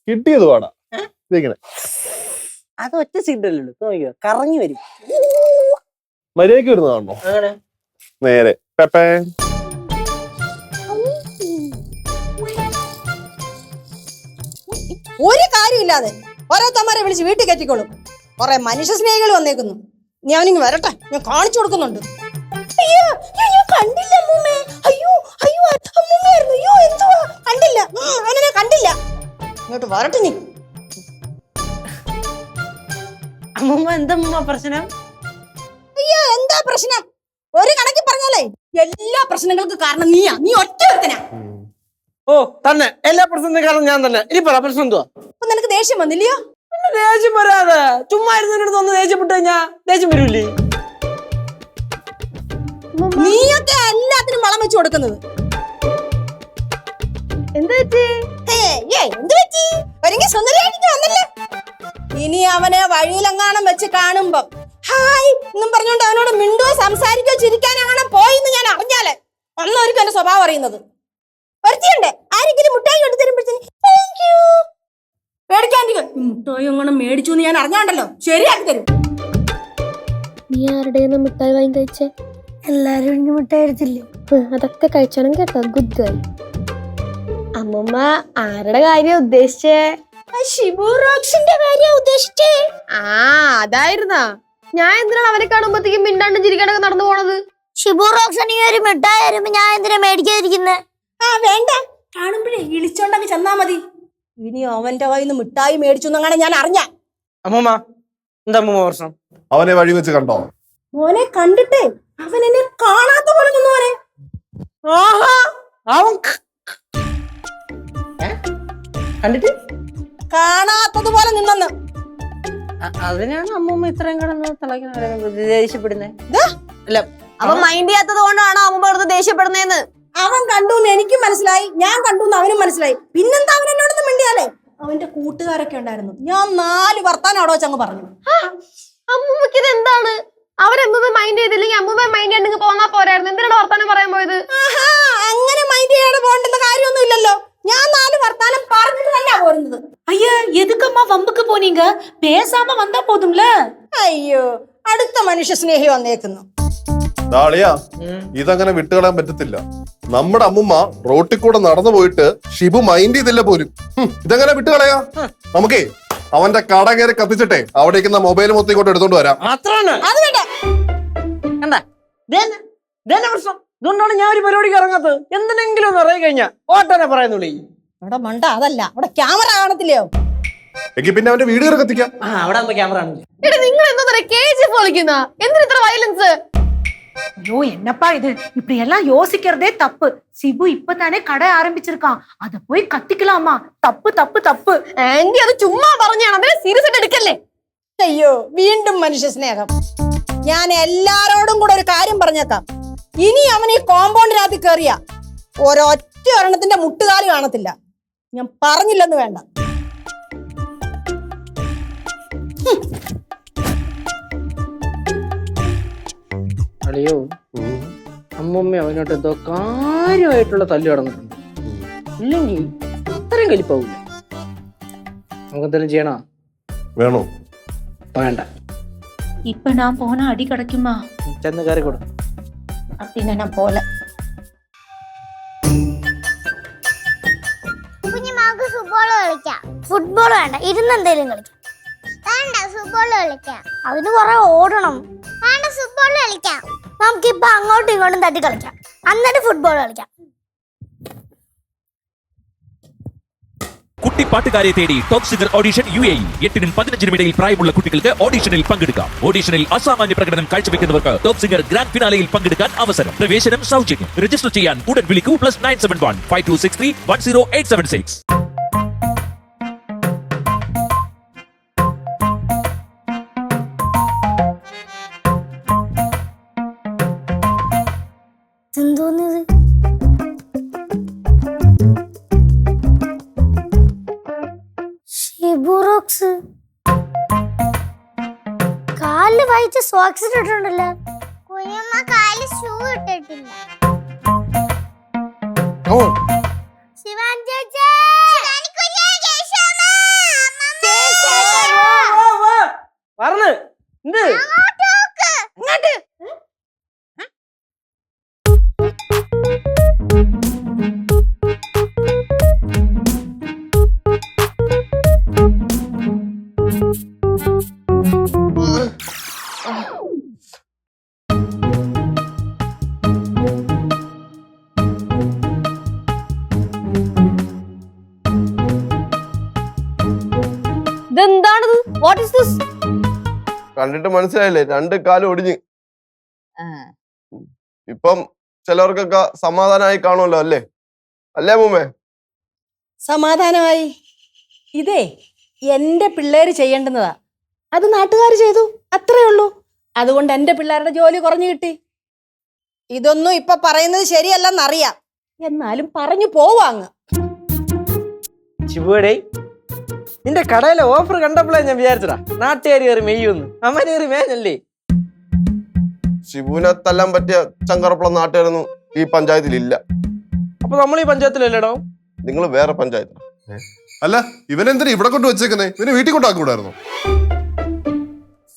കിട്ടിയത് പാടാ ഇങ്ങനെ. അത് ഒറ്റ സീറ്റല്ലേ നോക്കിയോ, കറങ്ങി വരും. മര്യാദക്ക് വരുന്നതാണോ? അങ്ങനെ നേരെ പെപ്പേ. ഒരു കാര്യമില്ലാതെ ഓരോരുത്തന്മാരെ വിളിച്ച് വീട്ടിൽ കയറ്റിക്കോളും. കുറെ മനുഷ്യ സ്നേഹികൾ വന്നേക്കുന്നു. ഞാനിങ്ങ് വരട്ടെ, ഞാൻ കാണിച്ചു കൊടുക്കുന്നുണ്ട്. അയ്യോ ഞാൻ കണ്ടില്ല അമ്മൂമ്മേ. അയ്യോ അയ്യോ അമ്മൂമ്മയായിരുന്നു. അയ്യോ എന്തുവാ കണ്ടില്ല, അവനെ കണ്ടില്ല. ഇങ്ങോട്ട് വരട്ടെ നീ. അമ്മൂമ്മ എന്താ പ്രശ്നം? അയ്യോ എന്താ പ്രശ്നം? ഒരു കണക്കി പറഞ്ഞാലേ എല്ലാ പ്രശ്നങ്ങൾക്കും കാരണം നീയാ. നീ ഒറ്റ ഒരുത്തനാ. ഓ തന്നെ എല്ലാ പ്രശ്നത്തിനും കാരണം ഞാൻ തന്നെ. ഇനി പറ പ്രശ്നം എന്തുവാ? അപ്പൊ നിനക്ക് ദേഷ്യം വന്നില്ലയോ? ദേഷ്യം വരാതെ ചുമ്മാ ഇരുന്നതിനടുത്ത് ഒന്ന് ദേഷ്യപ്പെട്ട് കഴിഞ്ഞാ ദേഷ്യം വരൂല്ലേ? നീയൊക്കെ എല്ലാത്തിനും വളം വെച്ച് കൊടുക്കുന്നത്. ഇനി അവനെ വഴിയിലെങ്ങാനും വെച്ച് കാണുമ്പോ ഹായ് എന്നും പറഞ്ഞോണ്ട് അവനോട് മിണ്ടോ സംസാരിക്കോ ചിരിക്കാനങ്ങനെ പോയിന്ന് ഞാൻ അറിഞ്ഞാലേ അന്നായിരിക്കും എന്റെ സ്വഭാവം അറിയുന്നത്. വരുത്തിയുണ്ടേ ആരെങ്കിലും മുട്ടായി കൊണ്ടു തരുമ്പോഴത്തേന് പേടിക്കാണ്ടിരിക്കും. മുട്ടായി അങ്ങനെ മേടിച്ചു എന്ന് ഞാൻ അറിഞ്ഞോണ്ടല്ലോ ശരിയാക്കി തരും. നീ ആരുടെയെന്ന് മിഠായി വാങ്ങി കഴിച്ചേ? എല്ലാരും എനിക്ക് മിഠായി എടുത്തില്ലേ? അതൊക്കെ കഴിച്ചോണം കേട്ടോ. Good girl. അമ്മമ്മ ആരുടെ കാര്യം ഉദ്ദേശിച്ചേ? ഷിബു റോക്സിന്റെ കാര്യം ഉദ്ദേശിച്ചേ? അതായിരുന്നാ. ഞാൻ എന്തിനാണ് അവനെ കാണുമ്പോഴത്തേക്കും മിണ്ടാണ്ടും ചിരിക്കാണ്ടൊക്കെ നടന്നു പോണത്? ഷിബു റോക്സിന് ഒരു മിഠായി വരുമ്പോ ഞാൻ എന്തിനാ മേടിക്കാതിരിക്കുന്നേ? വേണ്ട, കാണുമ്പോഴേ ഇളിച്ചോണ്ടങ്ങ് ചെന്നാ മതി. ഇനി അവന്റെ കയ്യിൽ നിന്ന് മിഠായി മേടിച്ചു എന്നങ്ങനെ ഞാൻ അറിഞ്ഞ. അമ്മൂമ്മ എന്താ അമ്മൂമ്മ പ്രശ്നം? അവനെ വഴി വെച്ച് കണ്ടോ? മോനെ കണ്ടിട്ടേ അവൻ എന്നെ കാണാത്ത പോലെ നിന്നു. മോനെ അവൻ കണ്ടിട്ട് കാണാത്തതുപോലെ നിന്നെന്ന്. അതിനാണ് അമ്മൂമ്മ ഇത്രയും കിടന്ന് ദേഷ്യപ്പെടുന്നത്. അല്ല അവൻ മൈൻഡ് ചെയ്യാത്തത് കൊണ്ടാണ് അമ്മമ്മ അടുത്ത് ദേഷ്യപ്പെടുന്നേന്ന്. അവൻ കണ്ടു എന്ന് എനിക്കും മനസ്സിലായി, ഞാൻ കണ്ടു എന്ന് അവനും മനസ്സിലായി. പിന്നെന്താ അവൻ എന്നോടൊന്നും മിണ്ടിയാലേ? അവന്റെ കൂട്ടുകാരൊക്കെ ഉണ്ടായിരുന്നു. ഞാൻ 4 വർത്താനം അവിടെ വെച്ചങ്ങ് പറഞ്ഞു. അമ്മൂമ്മക്ക് ഇത് എന്താണ്? അവരമ്മൂമ്മ മൈൻഡ് ചെയ്തില്ലെങ്കിൽ അമ്മൂമ്മ മൈൻഡ് ചെയ്യാൻ പോന്നാ പോരായിരുന്നു. എന്തിനാണ് വർത്താനം പറയാൻ പോയത്? അങ്ങനെ മൈൻഡ് ചെയ്യാതെ പോകേണ്ടുന്ന കാര്യമൊന്നും ഇല്ലല്ലോ. ഞാൻ 4 വർത്താനം പറഞ്ഞിട്ട് തന്നെ പോരുന്നത്. ஐயா எதுக்கம்மா வம்புக்கு போனீங்க? பேசாம வந்தா போதும்ல. അയ്യോ അടുത്ത മനുഷ്യ സ്നേഹി വന്നേക്കുന്നു. ഇതങ്ങനെ വിട്ടുകളയാൻ പറ്റത്തില്ല. നമ്മുടെ അമ്മുമ്മ റോട്ടിൽ കൂടെ നടന്നു പോയിട്ട് ഷിബു മൈൻഡ് ചെയ്തില്ല പോലും. ഇതെങ്ങനെ വിട്ടുകളയാ? നമുക്കേ അവന്റെ കട കയറി കത്തിച്ചിട്ടെ അവിടേക്ക് മൊബൈൽ മൊത്തം ഇങ്ങോട്ട് എടുത്തോണ്ട് വരാം. അത് വേണ്ട. പ്രശ്നം ഇതുകൊണ്ടാണ് ഞാൻ ഒരു പരിപാടിക്ക് ഇറങ്ങാത്തത്. എന്തിനെങ്കിലും ഒന്ന് ഇറങ്ങി കഴിഞ്ഞാ ഓട്ടനെ പറയുന്നുള്ളൂ. അവിടെ മണ്ട അതല്ല, അവിടെ ക്യാമറ കാണത്തില്ലയോ? എങ്കിൽ പിന്നെ അവന്റെ വീഡിയോ കത്തിക്കാം. അവിടെ ക്യാമറ ആണെങ്കിൽ നിങ്ങൾ എന്താ KGF കളിക്കുന്ന? എന്തിനാ ഇത്ര വയലൻസ്? ஐயோ என்னப்பா இது, இப்படி எல்லாம் யோசிக்கிறதே தப்பு. சிபு இப்பதானே கடை ஆரம்பிச்சிருக்கான், அத போய் கத்திக்கலாமா? தப்பு தப்பு தப்பு. ആന്റി അത് ചുമ്മാ പറഞ്ഞാണ്, അതിനെ സീരിയസ് ആയിട്ട് എടുക്കല്ലേ. അയ്യോ വീണ്ടും മനുഷ്യ സ്നേഹം. ഞാൻ എല്ലാരോടും കൂടെ ഒരു കാര്യം പറഞ്ഞേക്കാം. ഇനി അവൻ ഈ കോമ്പൗണ്ടിനകത്ത് കയറിയ ഒരൊറ്റ ഒരെണ്ണത്തിന്റെ മുട്ടുകാല് കാണത്തില്ല. ഞാൻ പറഞ്ഞില്ലെന്ന് വേണ്ട. അല്ലയോ അമ്മൂമ്മ അവനോട്ട് എന്തോ കാര്യമായിട്ടുള്ള തല്ലു കടന്നിട്ടുണ്ട്. ഇല്ലെങ്കിൽ അത്രയും കലിപ്പാവൂല. നമുക്കെന്തെങ്കിലും ചെയ്യണോ? വേണോ? വേണ്ട. இப்ப நான் போனா அடி கிடைக்குமா? ചെന്ന് കയറി കൊടു. പിന്നെ ഞാൻ പോലെ കുഞ്ഞുമാക്ക് ഫുട്ബോൾ കളിക്കാം. ഫുട്ബോൾ വേണ്ട, ഇരുന്നെന്തേലും കളിക്കാം. വേണ്ട ഫുട്ബോൾ കളിക്കാം, അതിന് കുറെ ഓടണം. വേണ്ട ഫുട്ബോൾ കളിക്കാം, നമുക്കിപ്പൊ അങ്ങോട്ടും ഇങ്ങോട്ടും തട്ടി കളിക്കാം. എന്നിട്ട് ഫുട്ബോൾ കളിക്കാം. കുട്ടിപ്പാട്ടുകാരെ തേടി ടോപ്പ് സിംഗർ ഓഡിഷൻ UAE. 8-നും 15-നും ഇടയിൽ പ്രായമുള്ള കുട്ടികൾക്ക് ഓഡിഷനിൽ പങ്കെടുക്കാം. ഓഡിഷനിൽ അസാമാന്യ പ്രകടനം കാഴ്ചവെക്കുന്നവർക്ക് ടോപ്പ് സിംഗർ ഗ്രാൻഡ് ഫിനാലയിൽ പങ്കെടുക്കാൻ അവസരം. പ്രവേശനം സൗജന്യം. രജിസ്റ്റർ ചെയ്യാൻ ഉടൻ വിളിക്കൂ. +971 5263 10876. എന്തോന്നിത്? ഷിബു റോക്സ് കാലില് വായിച്ച സോക്സ് ഇട്ടിട്ടുണ്ടല്ലോ. കുഞ്ഞമ്മ കാലിൽ ഷൂ ഇട്ടിട്ടില്ല. ശിവാൻ ചേച്ചി ഇതെന്താണിത്? What is this? കണ്ടിട്ട് മനസ്സിലായില്ലേ, 2 കാലും ഒടിഞ്ഞ്. ഇപ്പം ചിലവർക്കൊക്കെ സമാധാനമായി കാണുമല്ലോ അല്ലേ? അല്ലേ അമ്മൂമ്മേ? സമാധാനമായി. ഇതേ എന്റെ പിള്ളേര് ചെയ്യേണ്ടുന്നതാ, അത് നാട്ടുകാർ ചെയ്തു, അത്രേ ഉള്ളൂ. അതുകൊണ്ട് എന്റെ പിള്ളേരുടെ ജോലി കുറഞ്ഞു കിട്ടി. ഇതൊന്നും ഇപ്പൊ പറയുന്നത് ശരിയല്ലെന്നറിയാം, എന്നാലും പറഞ്ഞു പോവാങ്ങ്. ശിവുടെ നിന്റെ കടയിലെ ഓഫർ കണ്ടപ്പോഴേ ഞാൻ വിചാരിച്ചടാ നാട്ടുകാർ കയറി മെയ്യൊന്ന്. അമ്മ കയറി മേഞ്ഞല്ലേ. ശിവുവിനെ തല്ലാൻ പറ്റിയ ചങ്കറപ്പുള്ള നാട്ടുകാരൊന്നും ഈ പഞ്ചായത്തിലില്ല. അപ്പൊ നമ്മൾ ഈ പഞ്ചായത്തിലല്ലേടോ? നിങ്ങൾ വേറെ പഞ്ചായത്ത്. അല്ല, ഇവനെന്തിനാ ഇവിടെ കൊണ്ട് വെച്ചേക്കുന്നേ? ഇവന് വീട്ടിൽ കൊണ്ടാക്കൂടായിരുന്നു?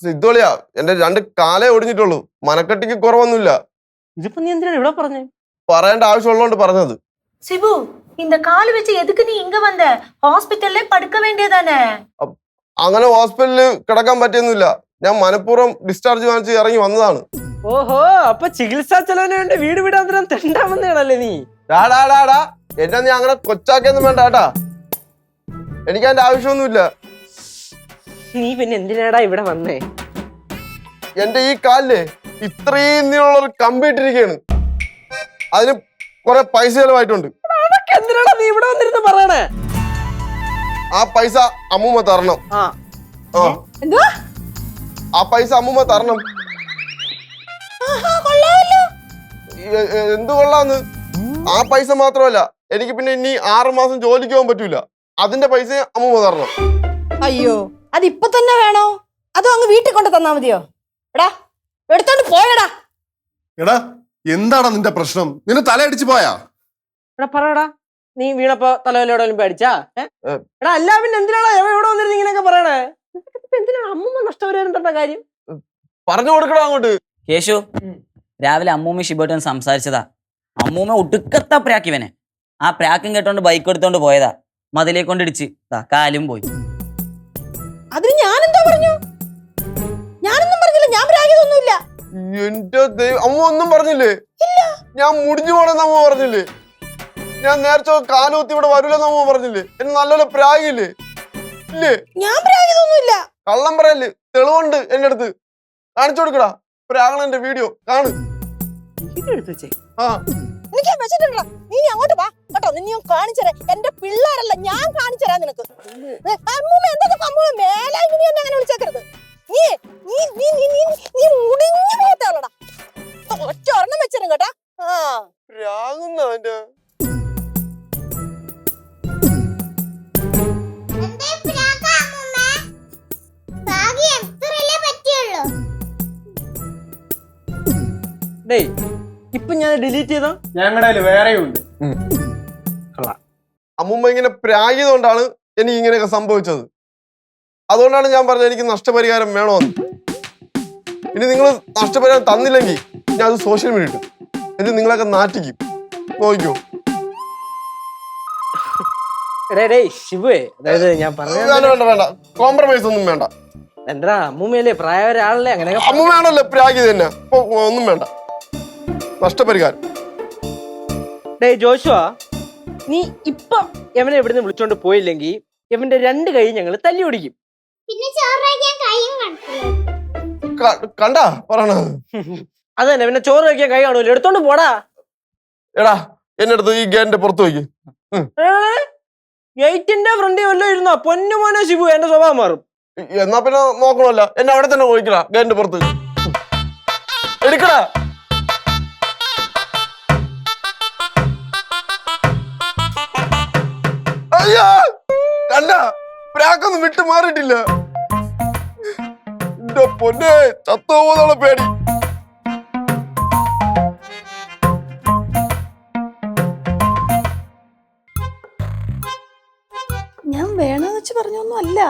സിദ്ധോളിയാ, എന്റെ 2 കാലേ ഒടിഞ്ഞിട്ടുള്ളൂ, മനക്കെട്ടിക്ക് കുറവൊന്നുമില്ല. ഇതിപ്പോ നീ എന്തിനാണ് ഇവിടെ പറഞ്ഞേ? പറയേണ്ട ആവശ്യമുള്ളതുകൊണ്ട് പറഞ്ഞത്. சிபு இந்த கால் வச்சு எதுக்கு நீ இங்க வந்த? ஹாஸ்பிட்டல்ல படுக்க வேண்டியதானே? അങ്ങനെ ഹോസ്പിറ്റലിൽ കിടക്കാൻ പറ്റിയൊന്നുമില്ല. ഞാൻ മനഃപൂർവ്വം ഡിസ്ചാർജ് വാങ്ങിച്ച് ഇറങ്ങി വന്നതാണ്. ഓഹോ, അപ്പൊ ചികിത്സാ ചെലവിന് വേണ്ടി വീട് വിടാന്തരം തെണ്ടാമെന്നാണല്ലേ നീ? ഡാ എന്നെ നീ അങ്ങനെ കൊച്ചാക്കൊന്നും വേണ്ട കേട്ടാ. എനിക്ക് അതിന്റെ ആവശ്യമൊന്നുമില്ല. നീ പിന്നെ എന്തിനാടാ ഇവിടെ വന്നേ? എന്റെ ഈ കാലില് ഇത്രയും നീളമുള്ളൊരു കമ്പിയിട്ടിരിക്കുകയാണ്. അതിന് കുറെ പൈസ ചെലവായിട്ടുണ്ട്. എന്തിനാടാ നീ ഇവിടെ വന്നിരുന്ന് പറയണേ? ആ പൈസ അമ്മൂമ്മ തരണം. ആ, എന്തുവാ? ആ പൈസ അമ്മൂമ്മ തരണം. എന്ത് കൊള്ളാന്ന്? ആ പൈസ മാത്രമല്ല, എനിക്ക് പിന്നെ ഇനി 6 മാസം ജോലിക്ക് പോകാൻ പറ്റൂല. അതിന്റെ പൈസ അമ്മൂമ്മ തരണം. അയ്യോ, അതിപ്പൊ തന്നെ വേണോ? അതോ അങ്ങ് വീട്ടിൽ കൊണ്ട് തന്നാ മതിയോ? എടാ എടുത്തോണ്ട് പോയടാ. എടാ, എന്താടാ നിന്റെ പ്രശ്നം? നിന്നെ തലയടിച്ചു പോയാ? എടാ പറയടാ, നീ വീണപ്പോ തലവല്ലോടെങ്കിലും പേടിച്ചാ? എടാ അല്ല പിന്നെ എന്തിനാടാ ഇവിടെ വന്നിരുന്ന് ഇങ്ങനെയൊക്കെ പറയണേ? എന്തിനാണ് അമ്മൂമ്മ നഷ്ടപരിഹാരം കാര്യം? പറഞ്ഞു കൊടുക്കണോ അങ്ങോട്ട്? കേശു, രാവിലെ അമ്മൂമ്മ ഷിബോട്ടൻ സംസാരിച്ചതാ. അമ്മൂമ്മ ഒടുക്കത്ത പ്രാക്കിവനെ. ആ പ്രാക്കും കേട്ടോണ്ട് ബൈക്ക് എടുത്തോണ്ട് പോയതാ. മതിലേ കൊണ്ടിടിച്ച് കാലും പോയി. അതിന് ഞാനെന്താ പറഞ്ഞു? ഞാനൊന്നും പറഞ്ഞില്ല, ഞാൻ പ്രാഗിയതൊന്നുമില്ല. എന്റെ അമ്മ ഒന്നും പറഞ്ഞില്ലേ? ഞാൻ മുടിഞ്ഞു പോണെന്ന് അമ്മ പറഞ്ഞില്ലേ? ഞാൻ നേരത്തെ കാലുകുത്തി ഇവിടെ വരൂലെന്ന് അമ്മ പറഞ്ഞില്ലേ? എന്നെ നല്ലപോലെ പ്രാഗില്ലേ? ഇല്ലേ? ഞാൻ പ്രാഗിയതൊന്നുമില്ല. കള്ളം പറയല്ലേ? തെളിവുണ്ട് എന്റെ അടുത്ത്. കാണിച്ചു കൊടുക്കടാ പ്രാഗണന്റെ വീഡിയോ കാണു. എനിക്ക് വെച്ചിട്ടുണ്ടോ? നീ അങ്ങോട്ട് വാ കേട്ടോ, നിന്നെ ഞാൻ കാണിച്ചരാ. എന്റെ പിള്ളേരല്ല, ഞാൻ കാണിച്ചരാ നിനക്ക്. അമ്മൂമ്മ എന്തൊക്കെ അമ്മൂമ്മ മേലെ ഇങ്ങനെ എന്നെ അങ്ങനെ വിളിച്ചേക്കരുത്. നീ നീ നീ നീ നീ നീ മുടിഞ്ഞു പോകത്താളടാ. ഒറ്റ ഒരെണ്ണം വെച്ചിരും കേട്ടാ. പ്രാഗുന്നവന്റെ ഡേയ്, ഇപ്പൊ ഞാൻ ഡിലീറ്റ് ചെയ്തോ? ഞങ്ങളുടെ വേറെയുണ്ട്. അമ്മൂമ്മ ഇങ്ങനെ പ്രാഗിയതുകൊണ്ടാണ് എനിക്ക് ഇങ്ങനെയൊക്കെ സംഭവിച്ചത്. അതുകൊണ്ടാണ് ഞാൻ പറഞ്ഞത് എനിക്ക് നഷ്ടപരിഹാരം വേണമെന്ന്. ഇനി നിങ്ങൾ നഷ്ടപരിഹാരം തന്നില്ലെങ്കിൽ ഞാൻ അത് സോഷ്യൽ മീഡിയ ഇട്ടു. എന്നിട്ട് നിങ്ങളൊക്കെ നാറ്റിക്കും. നോക്കിക്കോ. ശിവേ, അതായത് ഞാൻ പറഞ്ഞ വേണ്ട, കോംപ്രമൈസ് ഒന്നും വേണ്ട. എന്താ അമ്മൂമ്മയല്ലേ, പ്രായ ഒരാളല്ലേ, അങ്ങനെ അമ്മൂമ്മയാണല്ലോ പ്രാഗിയത് തന്നെ. ഇപ്പൊ ഒന്നും വേണ്ട, നഷ്ടപരിഹാരം. ഡേയ് ജോഷുവാ, നീ ഇപ്പൊ എവനെ എവിടുന്ന് വിളിച്ചോണ്ട് പോയില്ലെങ്കിൽ എവന്റെ 2 കൈ ഞങ്ങൾ തല്ലി ഓടിക്കും. കണ്ടാ പറയണത്? അത് തന്നെ, പിന്നെ ചോറ് വയ്ക്കാൻ കൈ കാണൂല്ലോ, എടുത്തോണ്ട് പോടാ. എടാ എന്റെ അടുത്ത് ഈ ഗേറ്റിന്റെ പുറത്ത് വയ്ക്ക്. ഗേറ്റിന്റെ ഫ്രണ്ടിൽ വല്ലതും ഇരുന്നോ പൊന്നുമോനോ ശിവു, എന്റെ സ്വഭാവം മാറും. എന്നാ പിന്നെ നോക്കണമല്ല, എന്നെ അവിടെ തന്നെ പോയിക്കടാ ഗേറ്റിന്റെ പുറത്ത്. എടുക്കടാ. അയ്യാ, കണ്ടാ പ്രാക്കൊന്നും വിട്ടു മാറിയിട്ടില്ല. എന്റെ പൊന്നെ, ചത്തോന്നുള്ള പേടി. ഞാൻ വേണമെന്ന് വെച്ച് പറഞ്ഞൊന്നും അല്ല.